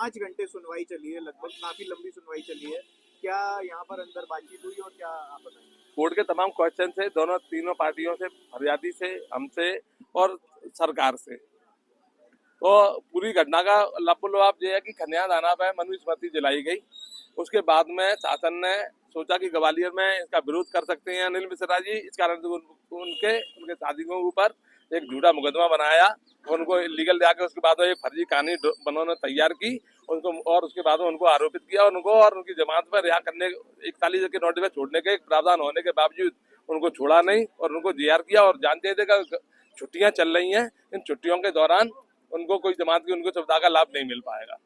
5 घंटे सुनवाई चली है, लगभग काफी लंबी सुनवाई चली है। क्या यहाँ पर अंदर बातचीत हुई और क्या आप बताएंगे? कोर्ट के तमाम क्वेश्चन थे दोनों तीनों पार्टियों से, फरियादी से, हमसे और सरकार से। तो पूरी घटना का लबुलवाब ये है कि खनिया थाना पर मनुस्मृति जलाई गई। उसके बाद में शासन ने सोचा कि ग्वालियर में इसका विरोध कर सकते हैं अनिल मिश्रा जी, इस कारण से उनके साथियों के ऊपर एक झूठा मुकदमा बनाया, उनको इलीगल जाके उसके बाद में एक फर्जी कहानी उन्होंने तैयार की उनको, और उसके बाद में उनको आरोपित किया उनको, और उनकी जमानत पर रिहा करने 41 के नोटिस पर छोड़ने के प्रावधान होने के बावजूद उनको छोड़ा नहीं और उनको जेआर किया। और जानते थे कि छुट्टियां चल रही हैं, इन छुट्टियों के दौरान उनको कोई जमानत की उनको सुविधा का लाभ नहीं मिल पाएगा।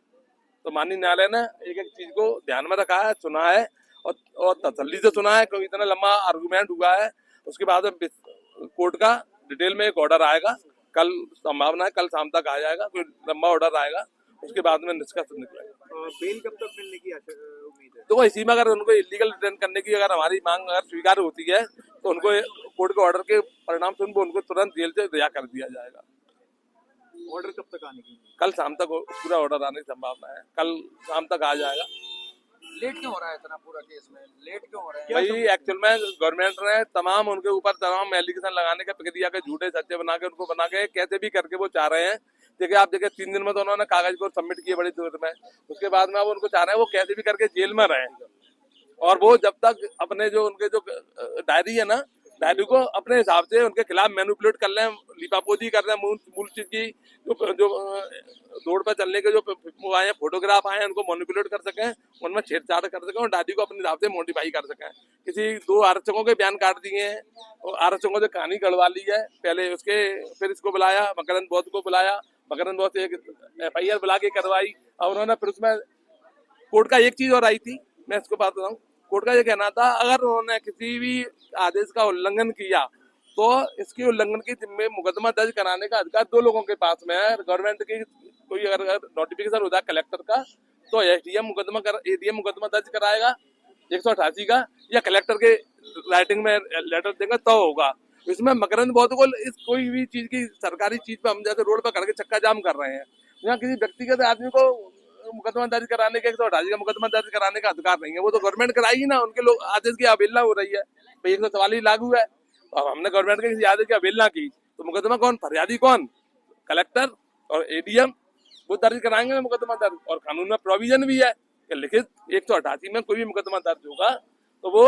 तो माननीय न्यायालय ने एक एक चीज को ध्यान में रखा है, सुना है और तसल्ली से सुना है, क्योंकि इतना लंबा आर्गूमेंट हुआ है। उसके बाद कोर्ट का डिटेल में एक ऑर्डर आएगा, कल संभावना है कल शाम तक आ जाएगा, कोई लंबा ऑर्डर आएगा, उसके बाद में निष्कर्ष निकलेगा। बेल कब तक मिलने की उम्मीद है? तो इसी में अगर उनको इलीगल डिटेन करने की अगर हमारी मांग अगर स्वीकार होती है तो उनको कोर्ट के ऑर्डर के परिणाम से उनको तुरंत जेल से रिहा कर दिया जाएगा। ऑर्डर कब तक आने की? कल शाम तक पूरा ऑर्डर आने की संभावना है, कल शाम तक आ जाएगा। लेट क्यों हो रहा है इतना पूरा केस में? लेट क्यों हो रहा है? भाई एक्चुअल में गवर्नमेंट ने तमाम उनके ऊपर तमाम एलिगेशन लगाने के प्रक्रिया के झूठे सच्चे बना के उनको बना के कैसे भी करके वो चाह रहे हैं। देखिए आप देखिए 3 दिन में तो उन्होंने कागज को सबमिट किए बड़ी दूर में, उसके बाद में अब उनको चाह रहे हैं वो कैसे भी करके जेल में रहे, और वो जब तक अपने जो उनके जो डायरी है ना, डायरी को अपने हिसाब से उनके खिलाफ मैनिपुलेट कर रहे हैं, लिपापोती कर रहे हैं, मूल चीज की जो रोड पर चलने के जो वो आए हैं फोटोग्राफ आए हैं उनको मैनिपुलेट कर सकें, उनमें छेड़छाड़ कर सकें और डायरी को अपने हिसाब से मॉडिफाई कर सकें। किसी 2 आरक्षकों के बयान काट दिए हैं और आरक्षकों से कहानी गढ़वा ली है पहले, उसके फिर इसको बुलाया मकरंद बौद्ध को बुलाया, मकरंद बौद्ध से एक FIR बुला के करवाई, और उन्होंने फिर उसमें कोर्ट का एक चीज और आई थी, मैं इसको बात बताऊँ। कोर्ट का ये कहना था अगर उन्होंने किसी भी आदेश का उल्लंघन किया तो इसके उल्लंघन की जिम्मे मुकदमा दर्ज कराने का अधिकार 2 लोगों के पास में है। गवर्नमेंट की कोई अगर नोटिफिकेशन होता है कलेक्टर का तो ADM मुकदमा दर्ज कराएगा 188 का, या कलेक्टर के राइटिंग में लेटर देगा तो होगा। इसमें मकरंद बौद्ध को इस कोई भी चीज की सरकारी चीज पे हम जैसे रोड पर खड़े चक्का जाम कर रहे हैं, यहाँ किसी व्यक्तिगत आदमी को मुकदमा दर्ज कराने के 188 का मुकदमा दर्ज कराने का अधिकार नहीं है। वो तो गवर्नमेंट कराएगी ना, उनके लोग आदेश की अवहेलना हो रही है, भाई 144 लागू है। अब हमने गवर्नमेंट के किसी आदेश की अवहेलना की तो मुकदमा कौन, फरियादी कौन, कलेक्टर और ADM, वो दर्ज कराएंगे मुकदमा दर्ज। और कानून में प्रोविजन भी है कि लिखित 188 में कोई भी मुकदमा दर्ज होगा तो वो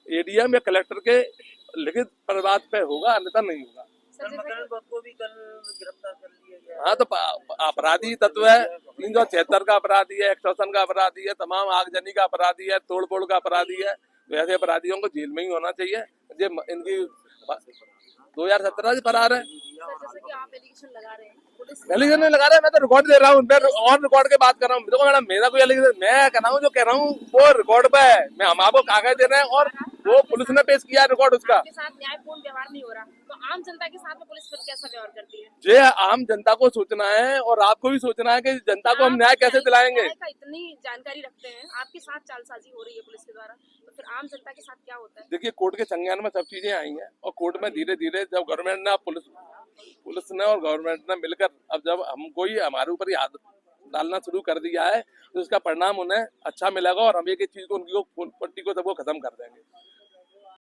ADM या कलेक्टर के लिखित प्रवाद पे होगा, अन्यथा नहीं होगा। को भी कल गिरफ्तार कर लिया गया। हाँ तो अपराधी तत्व है, 376 का अपराधी है, एक्सटॉर्शन का अपराधी है, तमाम आगजनी का अपराधी है, तोड़फोड़ का अपराधी है। वैसे अपराधियों को जेल में ही होना चाहिए। ये इनकी 2017 से फरार है। जैसे कि आप एलिगेशन लगा रहे हैं, एलिगेशन नहीं लगा रहे, मैं तो रिकॉर्ड दे रहा हूँ, मैं ऑन रिकॉर्ड के बात कर रहा हूँ। देखो मैडम मेरा कोई एलिगेशन, मैं कह रहा हूँ जो कह रहा हूँ वो रिकॉर्ड पे है, मैं हम आपको कागज दे रहे हैं और वो पुलिस ने पेश किया रिकॉर्ड उसका। आपके साथ न्यायपूर्ण व्यवहार नहीं हो रहा तो आम जनता के साथ में पुलिस फिर कैसा व्यवहार करती है? ये आम जनता को सोचना है और आपको भी सोचना है कि जनता को हम न्याय कैसे दिलाएंगे। इतनी जानकारी रखते हैं, आपके साथ चालसाजी हो रही है पुलिस के द्वारा, तो फिर आम जनता के साथ क्या होता है? देखिए कोर्ट के संज्ञान में सब चीजें आई हैं और कोर्ट में धीरे धीरे जब गवर्नमेंट ने पुलिस ने और गवर्नमेंट ने मिलकर अब जब हमको ही हमारे ऊपर ही हाथ डालना शुरू कर दिया है तो इसका परिणाम उन्हें अच्छा मिलेगा और हम एक चीज को उनकी पट्टी को सबको खत्म कर देंगे।